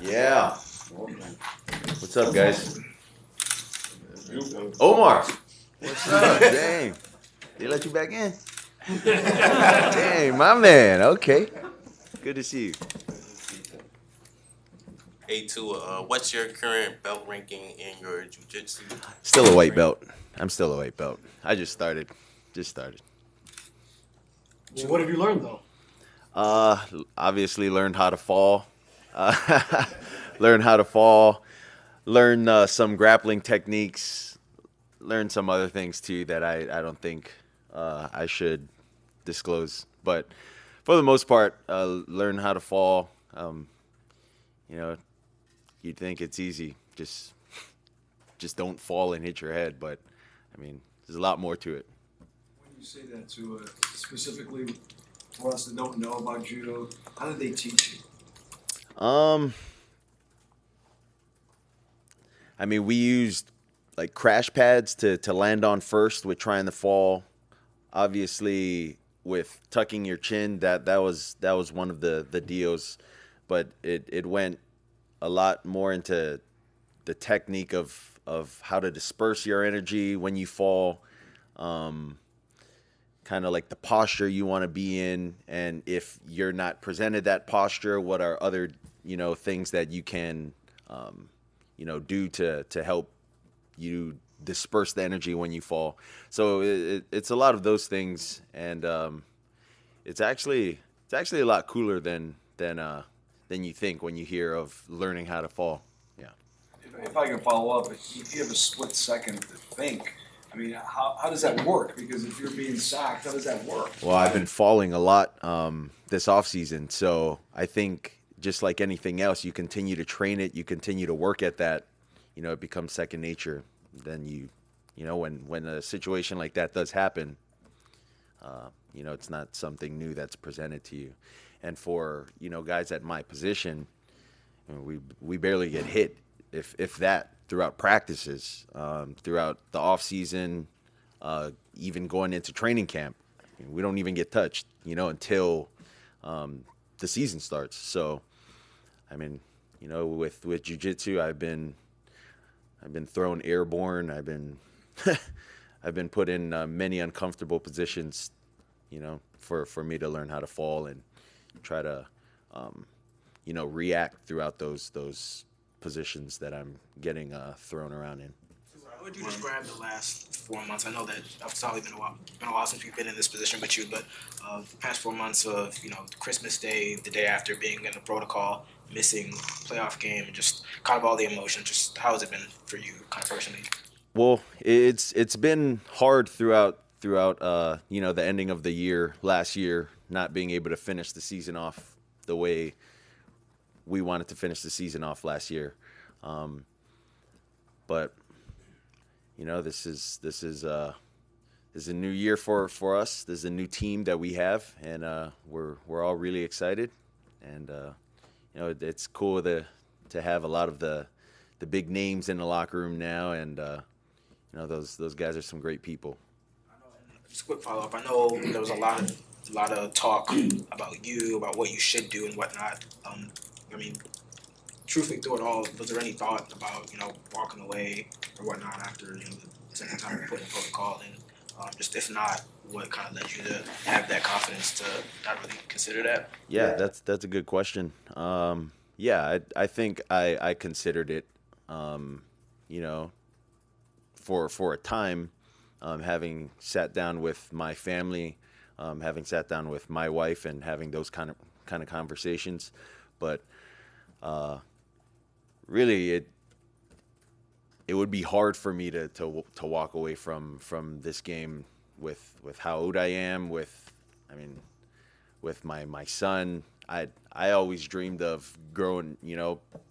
Yeah. What's up, guys? Omar. What's up? Dang. They let you back in? Dang, my man. Okay. Good to see you. Hey, Tua, what's your current belt ranking in your jiu-jitsu? Still a white belt. I'm still a white belt. I just started. Just started. Well, what have you learned though? Obviously learned how to fall. Uh, learned how to fall. Learn some grappling techniques. Learn some other things too that I don't think I should disclose. But for the most part, learn how to fall. You know, you'd think it's easy. Just don't fall and hit your head. But I mean, there's a lot more to it. When you say that to specifically for us that don't know about judo, how did they teach you? I mean, we used like crash pads to land on first with trying to fall. Obviously, with tucking your chin, that was one of the deals, but it went a lot more into the technique of how to disperse your energy when you fall, kind of like the posture you want to be in, and if you're not presented that posture, what are other things that you can do to help you disperse the energy when you fall. So it's a lot of those things, and it's actually a lot cooler than you think when you hear of learning how to fall. Yeah. If I can follow up, if you have a split second to think, I mean, how does that work? Because if you're being sacked, how does that work? Well, I've been falling a lot this offseason, so I think just like anything else, you continue to train it, you continue to work at that, it becomes second nature. Then when a situation like that does happen, it's not something new that's presented to you. And for guys at my position, we barely get hit, if that, throughout practices, throughout the off season, even going into training camp. We don't even get touched, until the season starts. So, I mean, with jiu-jitsu, I've been thrown airborne. I've been I've been put in many uncomfortable positions, for me to learn how to fall and try to, react throughout those positions that I'm getting thrown around in. How would you describe the last 4 months? I know that it's probably been a while since we've been in this position with you, but the past 4 months of Christmas Day, the day after being in the protocol, missing playoff game, and just kind of all the emotion. Just how has it been for you, kind of personally? Well, it's been hard throughout the ending of the year last year, not being able to finish the season off the way we wanted to finish the season off last year. But this is a new year for us. This is a new team that we have, and we're all really excited. And it's cool to have a lot of the big names in the locker room now, and those guys are some great people. Just a quick follow up. I know there was a lot of talk about you, about what you should do and whatnot. I mean, truthfully, through it all, was there any thought about walking away or whatnot after the second time you put in protocol? And just if not, what kind of led you to have that confidence to not really consider that? Yeah, that's a good question. Yeah, I think I considered it. For a time, having sat down with my family, having sat down with my wife, and having those kind of conversations, but really it would be hard for me to walk away from this game with how old I am, with my son. I always dreamed of growing,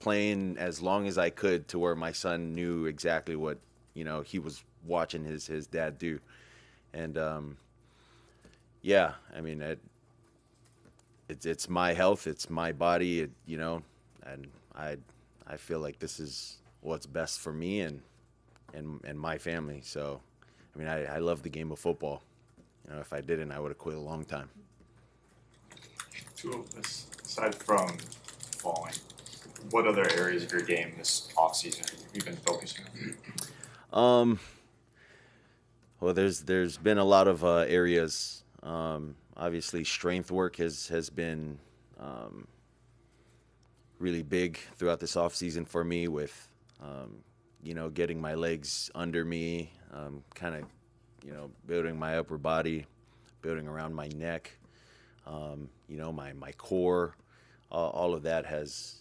playing as long as I could to where my son knew exactly what he was watching his dad do. And yeah, I mean it's my health, it's my body, and I feel like this is what's best for me and my family. So I mean I love the game of football. If I didn't, I would have quit a long time. Aside from falling, what other areas of your game this offseason have you been focusing on? Well, there's been a lot of areas. Obviously, strength work has been really big throughout this offseason for me with, getting my legs under me, kind of, building my upper body, building around my neck, my core. All of that has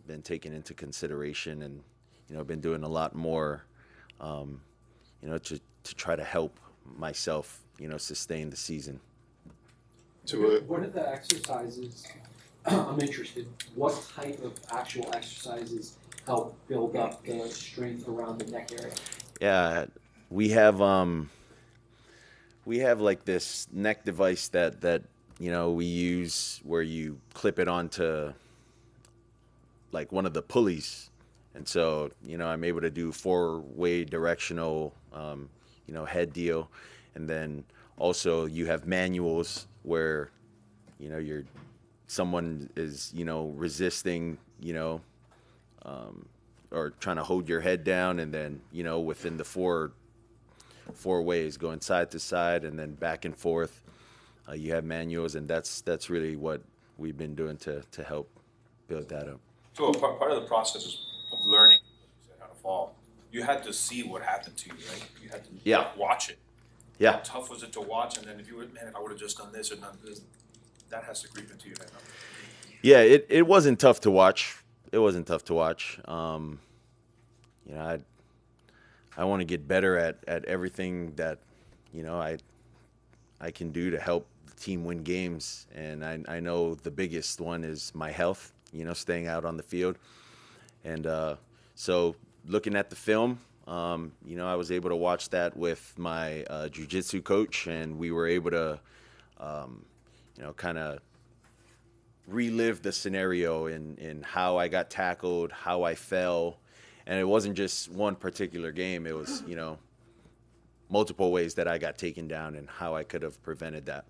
been taken into consideration, and, been doing a lot more, to try to help myself, sustain the season. What are the exercises? I'm interested. What type of actual exercises help build up the strength around the neck area? Yeah, we have like this neck device that we use where you clip it onto like one of the pulleys, and so I'm able to do 4-way directional head deal, and then also you have manuals where someone is resisting or trying to hold your head down, and then within the four ways going side to side and then back and forth, you have manuals, and that's really what we've been doing to help build that up. So part of the process of learning how to fall, you had to see what happened to you, right? You had to watch it. Yeah. How tough was it to watch? And then if I would have just done this or done this, that has to creep into your head. Yeah, it wasn't tough to watch. It wasn't tough to watch. I want to get better at everything that I can do to help the team win games, and I know the biggest one is my health. Staying out on the field, and so looking at the film, I was able to watch that with my jiu-jitsu coach, and we were able to, kind of relive the scenario in how I got tackled, how I fell, and it wasn't just one particular game. It was, multiple ways that I got taken down and how I could have prevented that.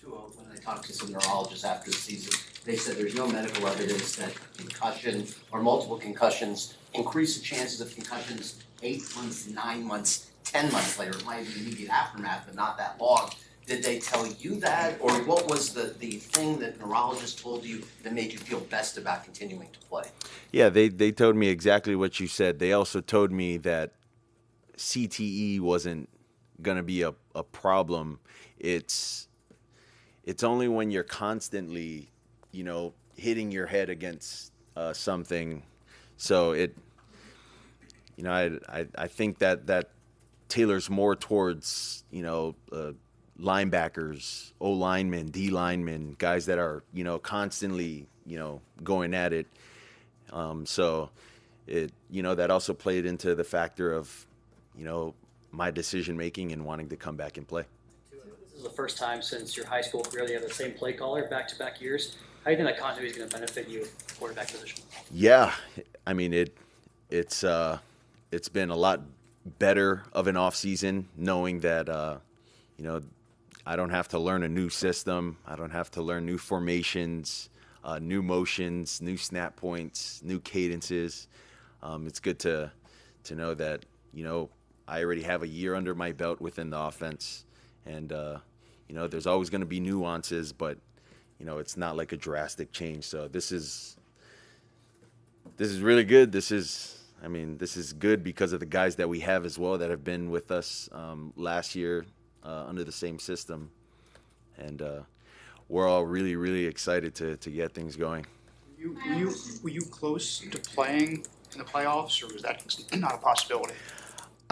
When I talked to some neurologists after the season, they said there's no medical evidence that concussion or multiple concussions increase the chances of concussions 8 months, 9 months, 10 months later. It might be the immediate aftermath, but not that long. Did they tell you that, or what was the thing that neurologists told you that made you feel best about continuing to play? Yeah, they told me exactly what you said. They also told me that CTE wasn't going to be a problem. It's only when you're constantly, hitting your head against something. So I think that tailors more towards, linebackers, O linemen, D linemen, guys that are, constantly, going at it. So that also played into the factor of, my decision making and wanting to come back and play. This is the first time since your high school career that you have the same play caller back-to-back years. How do you think that continuity is going to benefit you at the quarterback position? Yeah, I mean it's been a lot better of an off season knowing that I don't have to learn a new system. I don't have to learn new formations, new motions, new snap points, new cadences. It's good to know that I already have a year under my belt within the offense, and there's always going to be nuances, but it's not like a drastic change. So this is really good. This is good because of the guys that we have as well that have been with us last year under the same system, and we're all really, really excited to get things going. Were you close to playing in the playoffs, or was that not a possibility?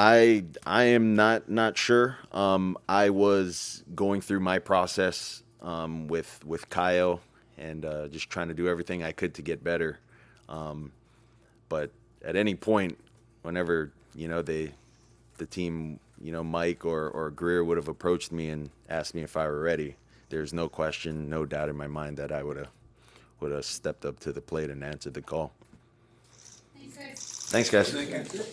I am not sure. I was going through my process with Kyle and just trying to do everything I could to get better. But at any point, whenever the team, Mike or Greer would have approached me and asked me if I were ready, there's no question, no doubt in my mind that I would have stepped up to the plate and answered the call. Thanks, guys. Thanks, guys. Thank you.